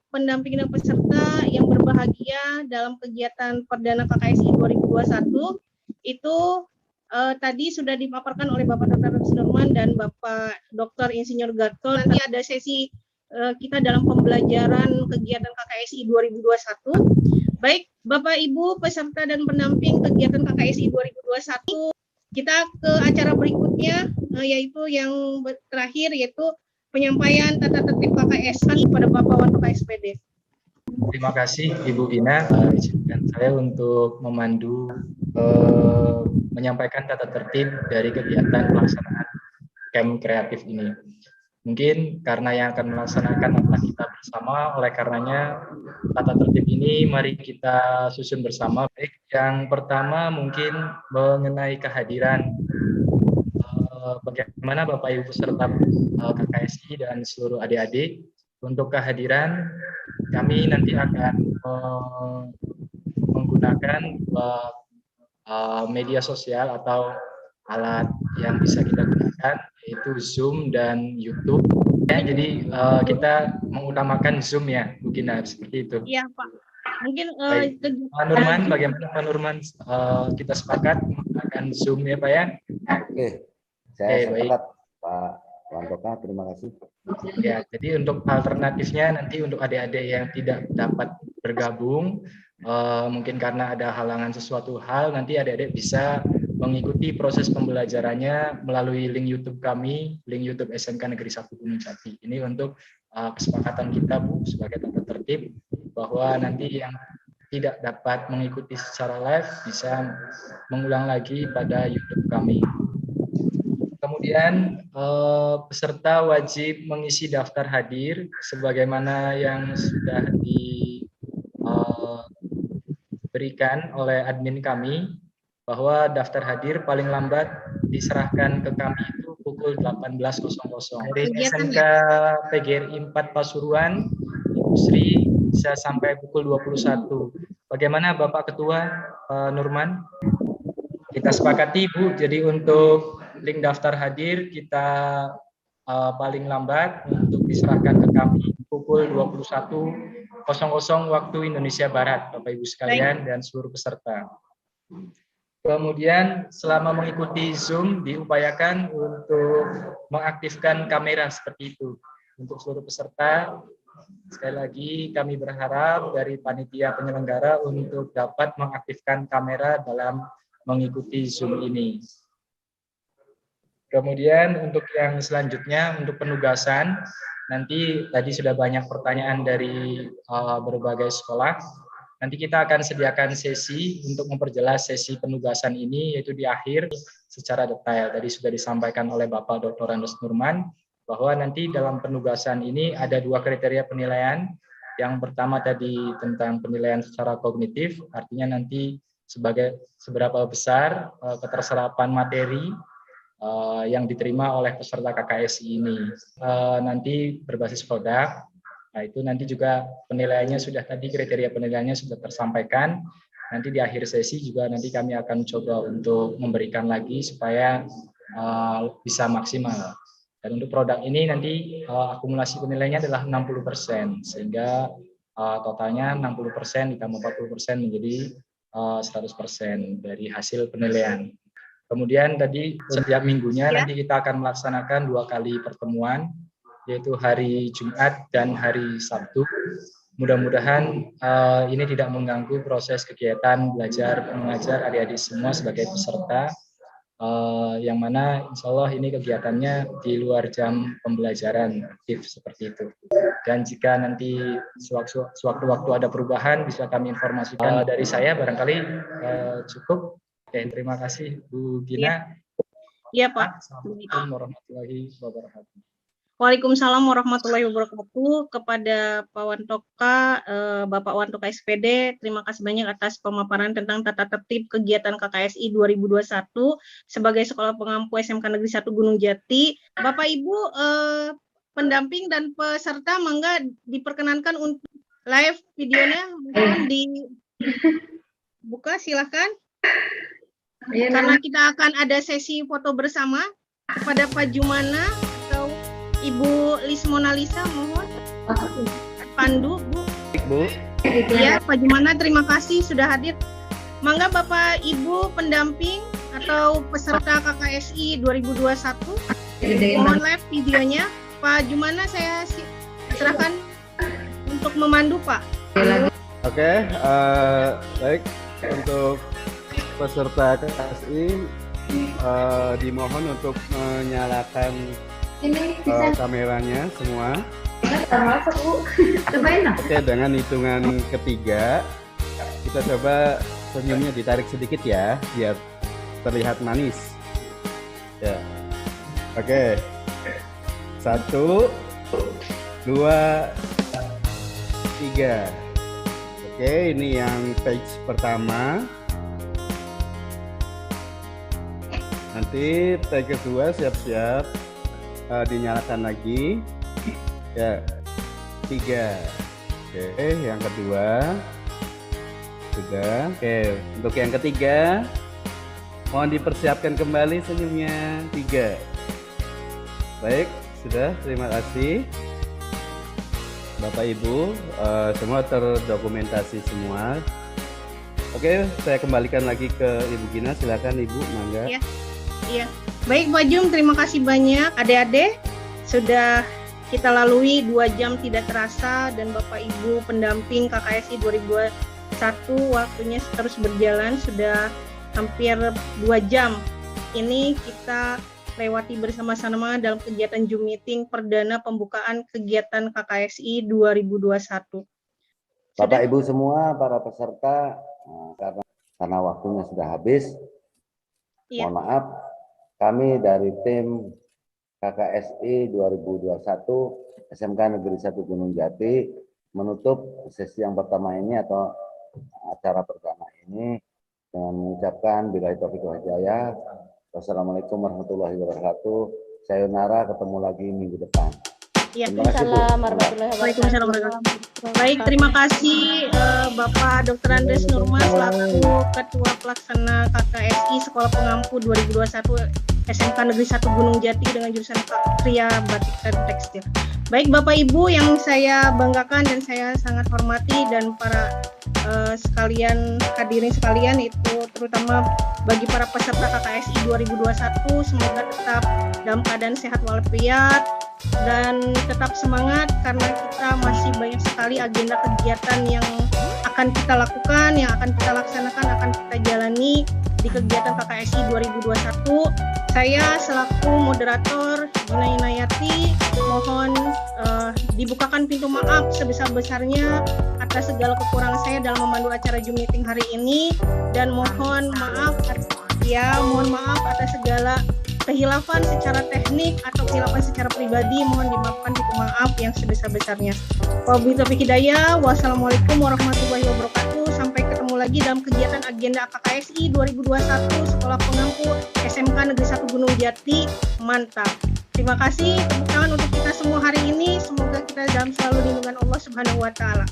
pendamping dan peserta yang berbahagia dalam kegiatan Perdana KKSI 2021 itu tadi sudah dipaparkan oleh Bapak Dr. Nurman dan Bapak Dr. Insinyur Gatot. Nanti ada sesi kita dalam pembelajaran kegiatan KKSI 2021. Baik Bapak Ibu peserta dan pendamping kegiatan KKSI 2021, kita ke acara berikutnya yaitu yang terakhir, yaitu penyampaian tata tertib KKSI kepada Bapak Wakil SPD. Terima kasih Ibu Ina, izinkan saya untuk memandu menyampaikan tata tertib dari kegiatan pelaksanaan camp kreatif ini. Mungkin karena yang akan melaksanakan adalah kita bersama, oleh karenanya tata tertib ini mari kita susun bersama. Baik, yang pertama mungkin mengenai kehadiran. Bagaimana Bapak Ibu peserta KKSI dan seluruh adik-adik, untuk kehadiran kami nanti akan menggunakan media sosial atau alat yang bisa kita gunakan, yaitu Zoom dan YouTube. Ya, jadi kita mengutamakan Zoom ya, mungkin seperti itu. Iya Pak. Mungkin Pak Nurman, bagaimana Pak Nurman, kita sepakat menggunakan Zoom ya Pak ya? Oke, saya sepakat Pak Wantoka, terima kasih. Ya, jadi untuk alternatifnya nanti untuk adik-adik yang tidak dapat bergabung, mungkin karena ada halangan sesuatu hal, nanti adik-adik bisa mengikuti proses pembelajarannya melalui link YouTube kami, link YouTube SMK Negeri 1 Gunung Jati. Ini untuk kesepakatan kita Bu sebagai tata tertib, bahwa nanti yang tidak dapat mengikuti secara live bisa mengulang lagi pada YouTube kami. Kemudian peserta wajib mengisi daftar hadir sebagaimana yang sudah diberikan oleh admin kami, bahwa daftar hadir paling lambat diserahkan ke kami itu pukul 18.00. Dari SMK PGRI 4 Pasuruan, Ibu Sri bisa sampai pukul 21. Bagaimana Bapak Ketua Nurman? Kita sepakati Bu, jadi untuk link daftar hadir kita paling lambat untuk diserahkan ke kami pukul 21.00 waktu Indonesia Barat, Bapak Ibu sekalian dan seluruh peserta. Kemudian selama mengikuti Zoom diupayakan untuk mengaktifkan kamera seperti itu untuk seluruh peserta. Sekali lagi kami berharap dari panitia penyelenggara untuk dapat mengaktifkan kamera dalam mengikuti Zoom ini. Kemudian untuk yang selanjutnya untuk penugasan, nanti tadi sudah banyak pertanyaan dari berbagai sekolah. Nanti kita akan sediakan sesi untuk memperjelas sesi penugasan ini, yaitu di akhir secara detail. Tadi sudah disampaikan oleh Bapak Dr. Andes Nurman, bahwa nanti dalam penugasan ini ada 2 kriteria penilaian. Yang pertama tadi tentang penilaian secara kognitif, artinya nanti seberapa besar keterserapan materi yang diterima oleh peserta KKSI ini. Nanti berbasis produk. Nah, itu nanti juga penilaiannya sudah tadi, kriteria penilaiannya sudah tersampaikan. Nanti di akhir sesi juga nanti kami akan coba untuk memberikan lagi supaya bisa maksimal. Dan untuk produk ini nanti akumulasi penilaiannya adalah 60%, sehingga totalnya 60% ditambah 40% menjadi 100% dari hasil penilaian. Kemudian tadi setiap minggunya nanti kita akan melaksanakan 2 kali pertemuan, yaitu hari Jumat dan hari Sabtu. Mudah-mudahan ini tidak mengganggu proses kegiatan belajar mengajar adik-adik semua sebagai peserta, yang mana insya Allah ini kegiatannya di luar jam pembelajaran aktif seperti itu. Dan jika nanti sewaktu-waktu ada perubahan bisa kami informasikan. Dari saya barangkali cukup. Oke, terima kasih Bu Gina. Iya Pak. Assalamualaikum warahmatullahi wabarakatuh. Waalaikumsalam warahmatullahi wabarakatuh. Kepada Pak Wantoka, Bapak Wantoka SPD, terima kasih banyak atas pemaparan tentang tata tertib kegiatan KKSI 2021 sebagai Sekolah Pengampu SMK Negeri 1 Gunung Jati. Bapak Ibu pendamping dan peserta mangga diperkenankan untuk live videonya, mungkin dibuka, silahkan. Karena kita akan ada sesi foto bersama. Kepada Pak Jumana atau Ibu Lismona Lisa, mohon pandu, Bu. Ya, Pak Jumana, terima kasih sudah hadir. Mangga Bapak Ibu pendamping atau peserta KKSI 2021, mohon live videonya. Pak Jumana, saya serahkan untuk memandu, Pak. Oke, baik. Untuk peserta KKSI dimohon untuk menyalakan kameranya semua. Oke, dengan hitungan ketiga kita coba senyumnya ditarik sedikit ya, biar terlihat manis. Ya, oke. 1, 2, 3. Oke, ini yang page pertama. Nanti tag kedua siap-siap dinyalakan lagi. Ya, 3. Oke, yang kedua sudah. Oke, untuk yang ketiga mohon dipersiapkan kembali senyumnya. 3. Baik, sudah. Terima kasih Bapak Ibu, semua terdokumentasi semua. Oke, saya kembalikan lagi ke Ibu Gina. Silakan Ibu, mangga. Iya. Baik Pak Jum, terima kasih banyak. Adik-adik, sudah kita lalui 2 jam tidak terasa, dan Bapak Ibu pendamping KKSI 2021 waktunya terus berjalan, sudah hampir 2 jam. Ini kita lewati bersama-sama dalam kegiatan Zoom meeting perdana pembukaan kegiatan KKSI 2021. Bapak Ibu semua, para peserta, karena waktunya sudah habis, mohon maaf, kami dari tim KKSI 2021 SMK Negeri 1 Gunung Jati menutup sesi yang pertama ini atau acara pertama ini dengan mengucapkan billahi taufiq wal hidayah. Wassalamualaikum warahmatullahi wabarakatuh. Sayonara, ketemu lagi minggu depan. Waalaikumsalam warahmatullahi wabarakatuh. Baik, terima kasih Bapak Dr. Andes Nurman selaku Ketua Pelaksana KKSI Sekolah Pengampu 2021 SMK Negeri 1 Gunung Jati dengan jurusan Kria Batik dan Tekstil. Baik Bapak Ibu yang saya banggakan dan saya sangat hormati, dan para sekalian hadirin sekalian, itu terutama bagi para peserta KKSI 2021, semoga tetap dalam keadaan sehat walafiat dan tetap semangat, karena kita masih banyak sekali agenda kegiatan yang akan kita lakukan, yang akan kita laksanakan, akan kita jalani di kegiatan KKSI 2021. Saya selaku moderator Gina Inayati mohon dibukakan pintu maaf sebesar-besarnya atas segala kekurangan saya dalam memandu acara Zoom meeting hari ini, dan mohon maaf atas segala kehilafan secara teknik atau kehilafan secara pribadi, mohon dimaafkan, pintu maaf yang sebesar-besarnya. Wabillahi taufiq hidayah. Wassalamualaikum warahmatullahi wabarakatuh. Sampai ketemu lagi dalam kegiatan agenda KKSI 2021 Sekolah Pengampu SMK Negeri 1 Gunung Jati. Mantap. Terima kasih, tepuk tangan untuk kita semua hari ini. Semoga kita dalam selalu lindungan Allah Subhanahu wa taala.